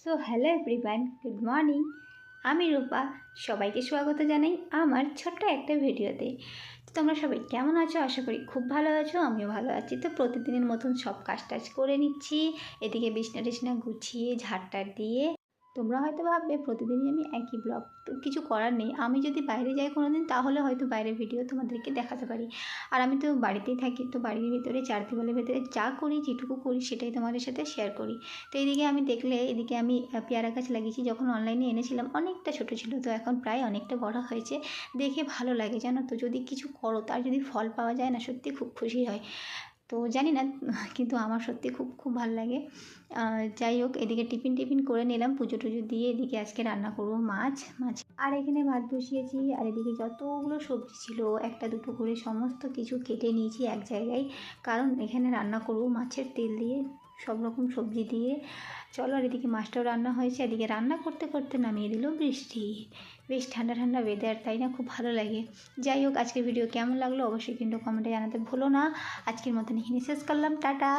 So hello everyone, good morning. আমি রূপা, সবাইকে স্বাগত জানাই আমার ছোট্ট একটা ভিডিওতে। তো তোমরা সবাই কেমন আছো? আশা করি খুব ভালো আছো, আমিও ভালো আছি। তো প্রতিদিনের মতন সব কাজ টাজ করে নিচ্ছি, এদিকে বিছনা টিছনা গুছিয়ে ঝাড়টার দিয়ে। তোমরা হয়তো ভাববে প্রতিদিনই আমি একই ব্লগ, তো কিছু করার নেই। আমি যদি বাইরে যাই কোনো দিন তাহলে হয়তো বাইরের ভিডিও তোমাদেরকে দেখাতে পারি। আর আমি তো বাড়িতেই থাকি, তো বাড়ির ভিতরে চার দেওয়ালের ভেতরে যা করি, যেটুকু করি সেটাই তোমাদের সাথে শেয়ার করি। তো এইদিকে আমি দেখলে, এদিকে আমি পেয়ারা গাছ লাগিয়েছি। যখন অনলাইনে এনেছিলাম অনেকটা ছোটো ছিল, তো এখন প্রায় অনেকটা বড় হয়েছে। দেখে ভালো লাগে জানো তো, যদি কিছু করো তার যদি ফল পাওয়া যায় না, সত্যি খুব খুশি হয়। তো জানি না, কিন্তু আমার সত্যি খুব খুব ভালো লাগে। যাই হোক, এদিকে টিফিন করে নিলাম পুজো টুজো দিয়ে। এদিকে আজকে রান্না করবো মাছ। আর এখানে ভাত বসিয়েছি। আর এদিকে যতগুলো সবজি ছিল একটা দুটো করে সমস্ত কিছু কেটে নিয়েছি এক জায়গায়, কারণ এখানে রান্না করবো মাছের তেল দিয়ে, সব রকম সবজি দিয়ে। চলো, আর এদিকে মাছটাও রান্না হয়েছে। এদিকে রান্না করতে করতে নামিয়ে দিল বৃষ্টি। বেশ ঠান্ডা ঠান্ডা ওয়েদার, তাই না? খুব ভালো লাগে। যাই হোক, আজকের ভিডিও কেমন লাগলো অবশ্যই কিন্তু কমেন্টে জানাতে ভুলো না। আজকের মতন এখানে শেষ করলাম, টাটা।